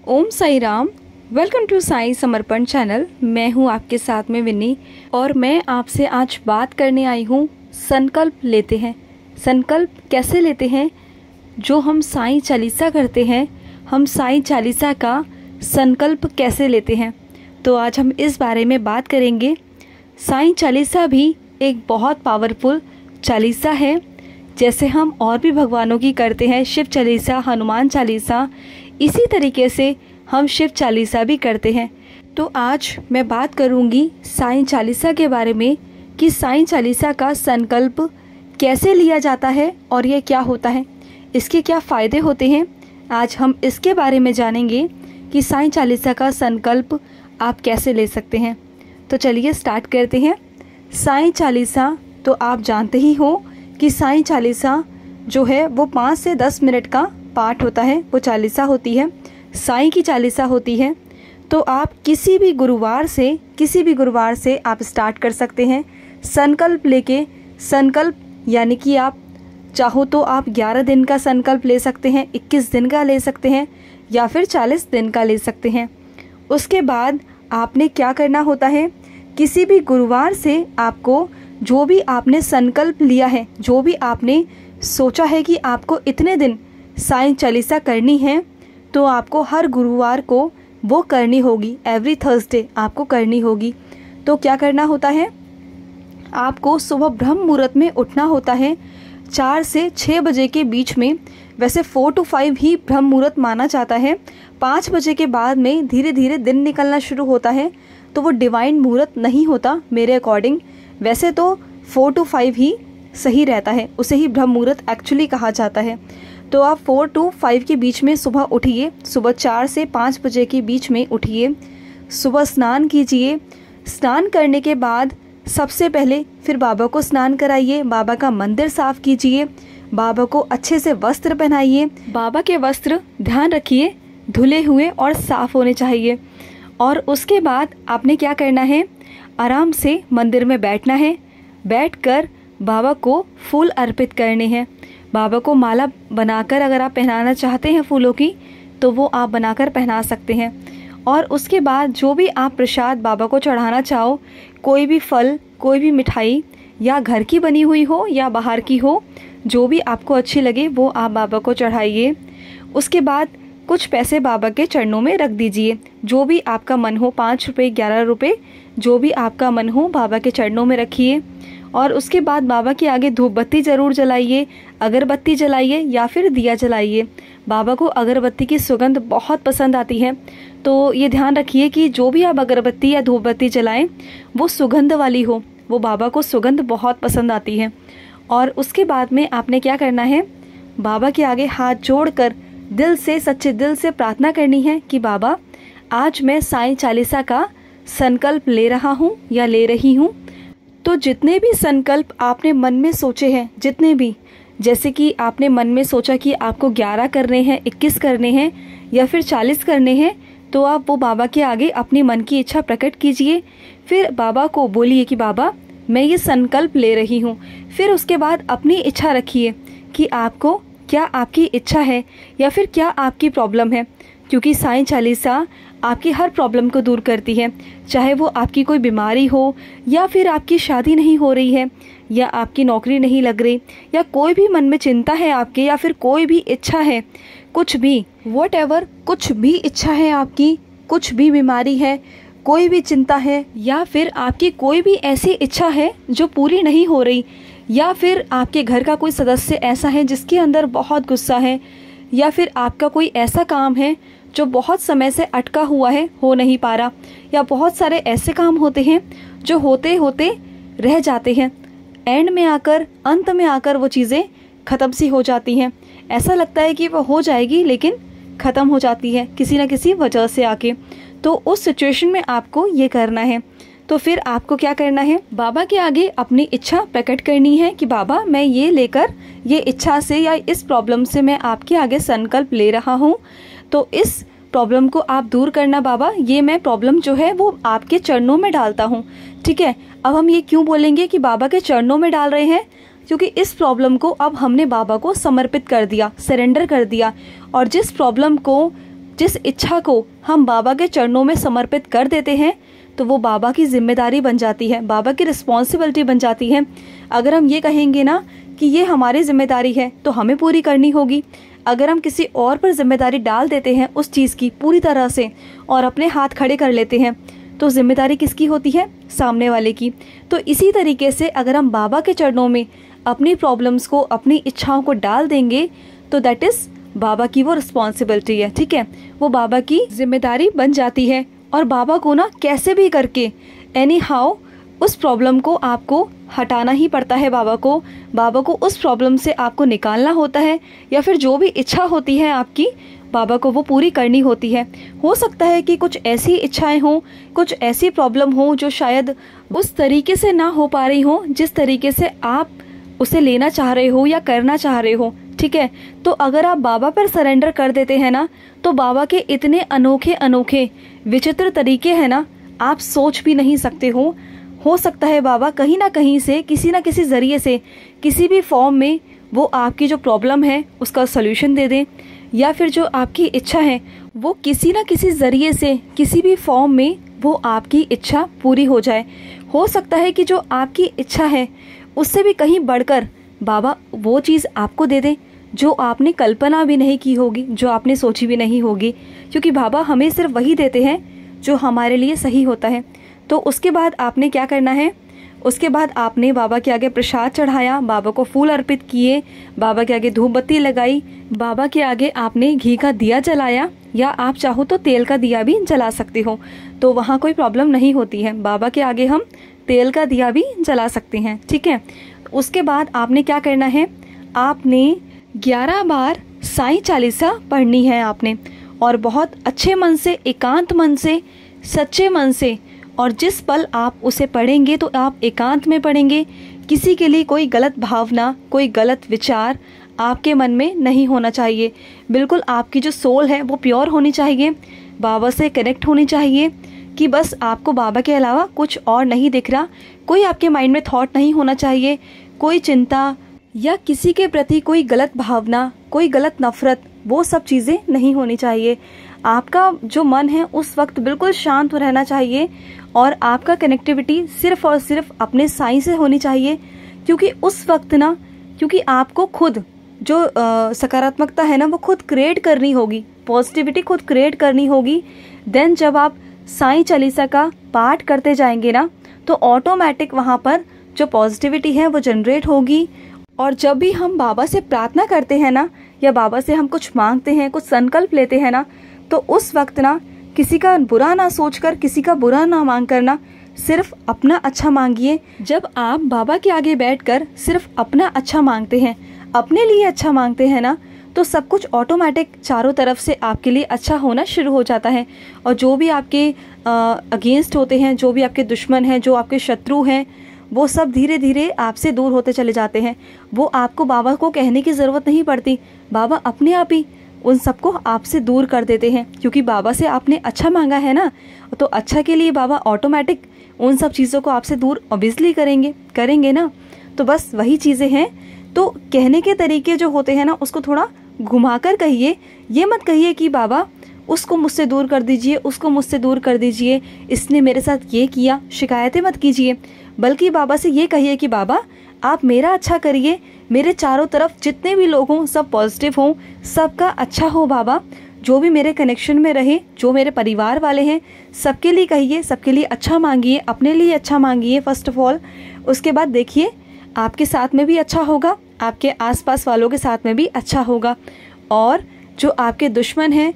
Om Sai Ram. Welcome to Sai Samarpan channel. मैं हूं आपके साथ में विन्नी और मैं आपसे आज बात करने आई हूं संकल्प लेते हैं। संकल्प कैसे लेते हैं? जो हम साई चालीसा करते हैं, हम साई चालीसा का संकल्प कैसे लेते हैं, तो आज हम इस बारे में बात करेंगे। साई चालीसा भी एक बहुत पावरफुल चालीसा है। जैसे हम और भी भगवानों की करते हैं, शिव चालीसा, हनुमान चालीसा, इसी तरीके से हम शिव चालीसा भी करते हैं। तो आज मैं बात करूंगी साई चालीसा के बारे में कि साई चालीसा का संकल्प कैसे लिया जाता है और ये क्या होता है, इसके क्या फ़ायदे होते हैं। आज हम इसके बारे में जानेंगे कि साई चालीसा का संकल्प आप कैसे ले सकते हैं। तो चलिए स्टार्ट करते हैं। साई चालीसा तो आप जानते ही हो कि साई चालीसा जो है वो 5 से 10 मिनट का पाठ होता है, वो चालीसा होती है, साई की चालीसा होती है। तो आप किसी भी गुरुवार से आप स्टार्ट कर सकते हैं संकल्प लेके। संकल्प यानी कि आप चाहो तो आप 11 दिन का संकल्प ले सकते हैं, 21 दिन का ले सकते हैं या फिर 40 दिन का ले सकते हैं। उसके बाद आपने क्या करना होता है, किसी भी गुरुवार से आपको जो भी आपने संकल्प लिया है, जो भी आपने सोचा है कि आपको इतने दिन साई चालीसा करनी है, तो आपको हर गुरुवार को वो करनी होगी। एवरी थर्सडे आपको करनी होगी। तो क्या करना होता है, आपको सुबह ब्रह्म मुहूर्त में उठना होता है 4 से 6 बजे के बीच में। वैसे 4 to 5 ही ब्रह्म मुहूर्त माना जाता है। 5 बजे के बाद में धीरे धीरे दिन निकलना शुरू होता है, तो वो डिवाइन मुहूर्त नहीं होता मेरे अकॉर्डिंग। वैसे तो 4 to 5 ही सही रहता है, उसे ही ब्रह्म मुहूर्त एक्चुअली कहा जाता है। तो आप 4 to 5 के बीच में सुबह उठिए, सुबह 4 से 5 बजे के बीच में उठिए, सुबह स्नान कीजिए। स्नान करने के बाद सबसे पहले फिर बाबा को स्नान कराइए, बाबा का मंदिर साफ़ कीजिए, बाबा को अच्छे से वस्त्र पहनाइए। बाबा के वस्त्र ध्यान रखिए धुले हुए और साफ़ होने चाहिए। और उसके बाद आपने क्या करना है, आराम से मंदिर में बैठना है। बैठकर बाबा को फूल अर्पित करने हैं। बाबा को माला बनाकर अगर आप पहनाना चाहते हैं फूलों की, तो वो आप बनाकर पहना सकते हैं। और उसके बाद जो भी आप प्रसाद बाबा को चढ़ाना चाहो, कोई भी फल, कोई भी मिठाई, या घर की बनी हुई हो या बाहर की हो, जो भी आपको अच्छी लगे वो आप बाबा को चढ़ाइए। उसके बाद कुछ पैसे बाबा के चरणों में रख दीजिए। जो भी आपका मन हो, 5 रुपये, 11 रुपये, जो भी आपका मन हो बाबा के चरणों में रखिए। और उसके बाद बाबा के आगे धूप बत्ती ज़रूर जलाइए, अगरबत्ती जलाइए या फिर दिया जलाइए। बाबा को अगरबत्ती की सुगंध बहुत पसंद आती है, तो ये ध्यान रखिए कि जो भी आप अगरबत्ती या धूप बत्ती जलाएं वो सुगंध वाली हो, वो बाबा को सुगंध बहुत पसंद आती है। और उसके बाद में आपने क्या करना है, बाबा के आगे हाथ जोड़कर दिल से, सच्चे दिल से प्रार्थना करनी है कि बाबा आज मैं साई चालीसा का संकल्प ले रहा हूँ या ले रही हूँ। तो जितने भी संकल्प आपने मन में सोचे हैं, जितने भी, जैसे कि आपने मन में सोचा कि आपको 11 करने हैं, 21 करने हैं या फिर 40 करने हैं, तो आप वो बाबा के आगे अपनी मन की इच्छा प्रकट कीजिए। फिर बाबा को बोलिए कि बाबा मैं ये संकल्प ले रही हूँ। फिर उसके बाद अपनी इच्छा रखिए कि आपको क्या आपकी इच्छा है या फिर क्या आपकी प्रॉब्लम है, क्योंकि साई चालीसा आपकी हर प्रॉब्लम को दूर करती है। चाहे वो आपकी कोई बीमारी हो, या फिर आपकी शादी नहीं हो रही है, या आपकी नौकरी नहीं लग रही, या कोई भी मन में चिंता है आपके, या फिर कोई भी इच्छा है, कुछ भी, वॉटएवर, कुछ भी इच्छा है आपकी, कुछ भी बीमारी है, कोई भी चिंता है, या फिर आपकी कोई भी ऐसी इच्छा है जो पूरी नहीं हो रही, या फिर आपके घर का कोई सदस्य ऐसा है जिसके अंदर बहुत गुस्सा है, या फिर आपका कोई ऐसा काम है जो बहुत समय से अटका हुआ है, हो नहीं पा रहा, या बहुत सारे ऐसे काम होते हैं जो होते होते रह जाते हैं, एंड में आकर, अंत में आकर वो चीज़ें ख़त्म सी हो जाती हैं। ऐसा लगता है कि वो हो जाएगी लेकिन ख़त्म हो जाती है किसी न किसी वजह से आके। तो उस सिचुएशन में आपको ये करना है। तो फिर आपको क्या करना है, बाबा के आगे अपनी इच्छा प्रकट करनी है कि बाबा मैं ये लेकर, ये इच्छा से या इस प्रॉब्लम से मैं आपके आगे संकल्प ले रहा हूँ, तो इस प्रॉब्लम को आप दूर करना बाबा। ये मैं प्रॉब्लम जो है वो आपके चरणों में डालता हूँ। ठीक है, अब हम ये क्यों बोलेंगे कि बाबा के चरणों में डाल रहे हैं, क्योंकि इस प्रॉब्लम को अब हमने बाबा को समर्पित कर दिया, सरेंडर कर दिया। और जिस प्रॉब्लम को जिस इच्छा को हम बाबा के चरणों में समर्पित कर देते हैं तो वो बाबा की जिम्मेदारी बन जाती है, बाबा की रिस्पॉन्सिबिलिटी बन जाती है। अगर हम ये कहेंगे ना कि ये हमारी जिम्मेदारी है तो हमें पूरी करनी होगी। अगर हम किसी और पर जिम्मेदारी डाल देते हैं उस चीज़ की पूरी तरह से और अपने हाथ खड़े कर लेते हैं तो जिम्मेदारी किसकी होती है? सामने वाले की। तो इसी तरीके से अगर हम बाबा के चरणों में अपनी प्रॉब्लम्स को, अपनी इच्छाओं को डाल देंगे तो दैट इज़ बाबा की वो रिस्पॉन्सिबिलिटी है, ठीक है, वो बाबा की जिम्मेदारी बन जाती है। और बाबा को ना कैसे भी करके एनी हाउ उस प्रॉब्लम को आपको हटाना ही पड़ता है। बाबा को उस प्रॉब्लम से आपको निकालना होता है, या फिर जो भी इच्छा होती है आपकी बाबा को वो पूरी करनी होती है। हो सकता है कि कुछ ऐसी इच्छाएं हों, कुछ ऐसी प्रॉब्लम हो जो शायद उस तरीके से ना हो पा रही हो जिस तरीके से आप उसे लेना चाह रहे हो या करना चाह रहे हो, ठीक है। तो अगर आप बाबा पर सरेंडर कर देते हैं ना तो बाबा के इतने अनोखे अनोखे विचित्र तरीके हैं ना, आप सोच भी नहीं सकते हो सकता है बाबा कहीं ना कहीं से, किसी ना किसी ज़रिए से, किसी भी फॉर्म में वो आपकी जो प्रॉब्लम है उसका सल्यूशन दे दें, या फिर जो आपकी इच्छा है वो किसी ना किसी ज़रिए से, किसी भी फॉर्म में वो आपकी इच्छा पूरी हो जाए। हो सकता है कि जो आपकी इच्छा है उससे भी कहीं बढ़कर बाबा वो चीज़ आपको दे दें जो आपने कल्पना भी नहीं की होगी, जो आपने सोची भी नहीं होगी, क्योंकि बाबा हमें सिर्फ वही देते हैं जो हमारे लिए सही होता है। तो उसके बाद आपने क्या करना है? उसके बाद आपने बाबा के आगे प्रसाद चढ़ाया, बाबा को फूल अर्पित किए, बाबा के आगे धूप बत्ती लगाई, बाबा के आगे आपने घी का दिया जलाया, या आप चाहो तो तेल का दिया भी जला सकते हो, तो वहाँ कोई प्रॉब्लम नहीं होती है। बाबा के आगे हम तेल का दिया भी जला सकते हैं, ठीक है। उसके बाद आपने क्या करना है? आपने 11 बार साईं चालीसा पढ़नी है आपने, और बहुत अच्छे मन से, एकांत मन से, सच्चे मन से, और जिस पल आप उसे पढ़ेंगे तो आप एकांत में पढ़ेंगे। किसी के लिए कोई गलत भावना, कोई गलत विचार आपके मन में नहीं होना चाहिए। बिल्कुल आपकी जो सोल है वो प्योर होनी चाहिए, बाबा से कनेक्ट होनी चाहिए, कि बस आपको बाबा के अलावा कुछ और नहीं दिख रहा। कोई आपके माइंड में थॉट नहीं होना चाहिए, कोई चिंता या किसी के प्रति कोई गलत भावना, कोई गलत नफरत, वो सब चीज़ें नहीं होनी चाहिए। आपका जो मन है उस वक्त बिल्कुल शांत रहना चाहिए, और आपका कनेक्टिविटी सिर्फ और सिर्फ अपने साईं से होनी चाहिए। क्योंकि उस वक्त ना, क्योंकि आपको खुद जो सकारात्मकता है ना वो खुद क्रिएट करनी होगी, पॉजिटिविटी खुद क्रिएट करनी होगी। देन जब आप साईं चालीसा का पाठ करते जाएंगे ना तो ऑटोमेटिक वहाँ पर जो पॉजिटिविटी है वो जनरेट होगी। और जब भी हम बाबा से प्रार्थना करते हैं ना, या बाबा से हम कुछ मांगते हैं, कुछ संकल्प लेते हैं ना, तो उस वक्त ना किसी का बुरा ना सोचकर, किसी का बुरा ना मांग करना, सिर्फ अपना अच्छा मांगिए। जब आप बाबा के आगे बैठकर सिर्फ अपना अच्छा मांगते हैं, अपने लिए अच्छा मांगते हैं ना, तो सब कुछ ऑटोमेटिक चारों तरफ से आपके लिए अच्छा होना शुरू हो जाता है। और जो भी आपके अगेंस्ट होते हैं, जो भी आपके दुश्मन हैं, जो आपके शत्रु हैं, वो सब धीरे धीरे आपसे दूर होते चले जाते हैं। वो आपको बाबा को कहने की ज़रूरत नहीं पड़ती, बाबा अपने आप ही उन सबको आपसे दूर कर देते हैं। क्योंकि बाबा से आपने अच्छा मांगा है ना, तो अच्छा के लिए बाबा ऑटोमेटिक उन सब चीज़ों को आपसे दूर ऑब्वियसली करेंगे ना। तो बस वही चीज़ें हैं। तो कहने के तरीके जो होते हैं ना उसको थोड़ा घुमाकर कहिए। ये मत कहिए कि बाबा उसको मुझसे दूर कर दीजिए, उसको मुझसे दूर कर दीजिए, इसने मेरे साथ ये किया, शिकायतें मत कीजिए। बल्कि बाबा से ये कहिए कि बाबा आप मेरा अच्छा करिए, मेरे चारों तरफ जितने भी लोग हों सब पॉजिटिव हों, सबका अच्छा हो बाबा। जो भी मेरे कनेक्शन में रहे, जो मेरे परिवार वाले हैं, सबके लिए कहिए, सबके लिए अच्छा मांगिए, अपने लिए अच्छा मांगिए फर्स्ट ऑफ ऑल। उसके बाद देखिए आपके साथ में भी अच्छा होगा, आपके आसपास वालों के साथ में भी अच्छा होगा, और जो आपके दुश्मन हैं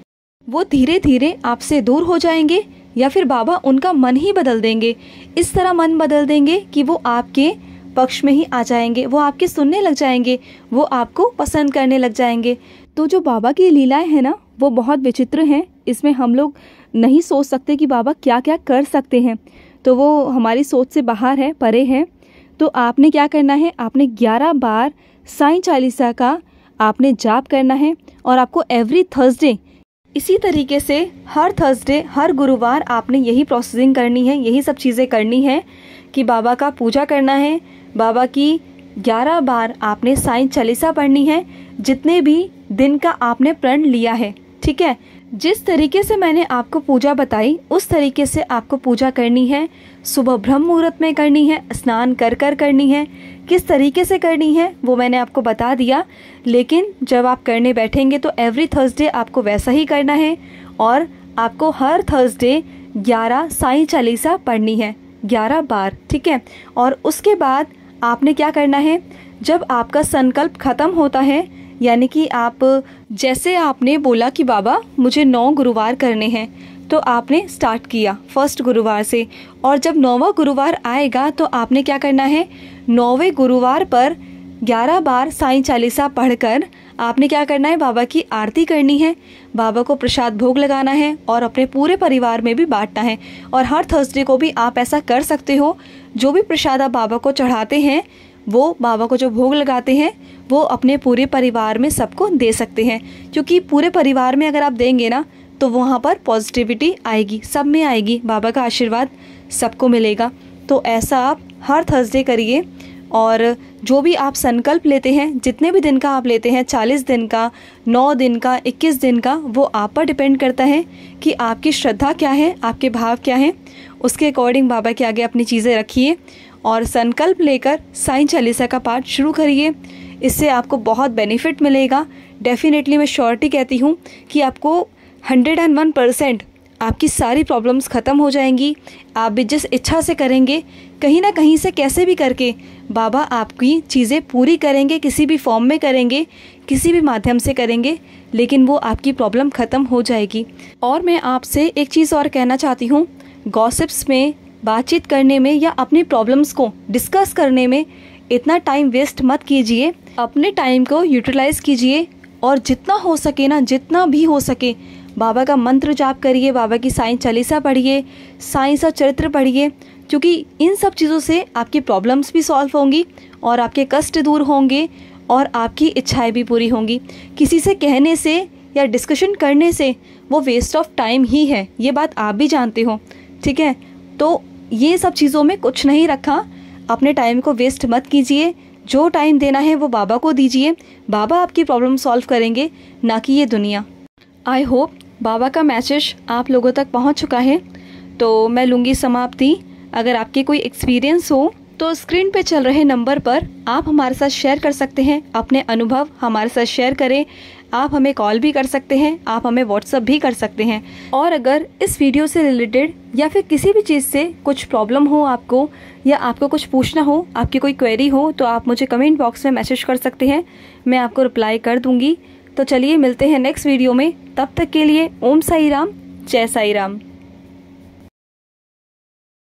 वो धीरे धीरे आपसे दूर हो जाएंगे, या फिर बाबा उनका मन ही बदल देंगे। इस तरह मन बदल देंगे कि वो आपके पक्ष में ही आ जाएंगे, वो आपके सुनने लग जाएंगे, वो आपको पसंद करने लग जाएंगे। तो जो बाबा की लीलाएं हैं ना वो बहुत विचित्र हैं। इसमें हम लोग नहीं सोच सकते कि बाबा क्या क्या कर सकते हैं, तो वो हमारी सोच से बाहर है, परे है। तो आपने क्या करना है, आपने 11 बार साईं चालीसा का आपने जाप करना है, और आपको एवरी थर्सडे इसी तरीके से हर थर्सडे, हर गुरुवार आपने यही प्रोसेसिंग करनी है, यही सब चीज़ें करनी है कि बाबा का पूजा करना है। बाबा की 11 बार आपने साईं चालीसा पढ़नी है, जितने भी दिन का आपने प्रण लिया है, ठीक है। जिस तरीके से मैंने आपको पूजा बताई उस तरीके से आपको पूजा करनी है। सुबह ब्रह्म मुहूर्त में करनी है, स्नान कर कर करनी है। किस तरीके से करनी है वो मैंने आपको बता दिया, लेकिन जब आप करने बैठेंगे तो एवरी थर्सडे आपको वैसा ही करना है। और आपको हर थर्सडे 11 साईं चालीसा पढ़नी है, 11 बार, ठीक है। और उसके बाद आपने क्या करना है, जब आपका संकल्प खत्म होता है, यानी कि आप जैसे आपने बोला कि बाबा मुझे 9 गुरुवार करने हैं, तो आपने स्टार्ट किया फर्स्ट गुरुवार से, और जब 9वां गुरुवार आएगा तो आपने क्या करना है, 9वें गुरुवार पर 11 बार साईं चालीसा पढ़कर आपने क्या करना है, बाबा की आरती करनी है, बाबा को प्रसाद भोग लगाना है और अपने पूरे परिवार में भी बांटना है। और हर थर्सडे को भी आप ऐसा कर सकते हो, जो भी प्रसाद आप बाबा को चढ़ाते हैं, वो बाबा को जो भोग लगाते हैं वो अपने पूरे परिवार में सबको दे सकते हैं, क्योंकि पूरे परिवार में अगर आप देंगे ना तो वहाँ पर पॉजिटिविटी आएगी, सब में आएगी, बाबा का आशीर्वाद सबको मिलेगा। तो ऐसा आप हर थर्सडे करिए। और जो भी आप संकल्प लेते हैं, जितने भी दिन का आप लेते हैं, 40 दिन का, 9 दिन का, 21 दिन का, वो आप पर डिपेंड करता है कि आपकी श्रद्धा क्या है, आपके भाव क्या हैं। उसके अकॉर्डिंग बाबा के आगे अपनी चीज़ें रखिए और संकल्प लेकर साईं चालीसा का पाठ शुरू करिए। इससे आपको बहुत बेनिफिट मिलेगा। डेफिनेटली मैं श्योरिटी कहती हूँ कि आपको 101% आपकी सारी प्रॉब्लम्स ख़त्म हो जाएंगी। आप भी जिस इच्छा से करेंगे, कहीं ना कहीं से कैसे भी करके बाबा आपकी चीज़ें पूरी करेंगे, किसी भी फॉर्म में करेंगे, किसी भी माध्यम से करेंगे, लेकिन वो आपकी प्रॉब्लम ख़त्म हो जाएगी। और मैं आपसे एक चीज़ और कहना चाहती हूँ, गॉसिप्स में, बातचीत करने में या अपनी प्रॉब्लम्स को डिस्कस करने में इतना टाइम वेस्ट मत कीजिए। अपने टाइम को यूटिलाइज़ कीजिए और जितना हो सके ना, जितना भी हो सके बाबा का मंत्र जाप करिए, बाबा की साईं चालीसा पढ़िए, साईं सा चरित्र पढ़िए, क्योंकि इन सब चीज़ों से आपकी प्रॉब्लम्स भी सॉल्व होंगी और आपके कष्ट दूर होंगे और आपकी इच्छाएं भी पूरी होंगी। किसी से कहने से या डिस्कशन करने से वो वेस्ट ऑफ टाइम ही है, ये बात आप भी जानते हो, ठीक है। तो ये सब चीज़ों में कुछ नहीं रखा। अपने टाइम को वेस्ट मत कीजिए, जो टाइम देना है वो बाबा को दीजिए। बाबा आपकी प्रॉब्लम सॉल्व करेंगे, ना कि ये दुनिया। आई होप बाबा का मैसेज आप लोगों तक पहुंच चुका है। तो मैं लूँगी समाप्ति। अगर आपके कोई एक्सपीरियंस हो तो स्क्रीन पे चल रहे नंबर पर आप हमारे साथ शेयर कर सकते हैं, अपने अनुभव हमारे साथ शेयर करें। आप हमें कॉल भी कर सकते हैं, आप हमें व्हाट्सअप भी कर सकते हैं। और अगर इस वीडियो से रिलेटेड या फिर किसी भी चीज़ से कुछ प्रॉब्लम हो आपको, या आपको कुछ पूछना हो, आपकी कोई क्वेरी हो, तो आप मुझे कमेंट बॉक्स में मैसेज कर सकते हैं, मैं आपको रिप्लाई कर दूँगी। तो चलिए मिलते हैं नेक्स्ट वीडियो में, तब तक के लिए ओम साई राम, जय साई राम।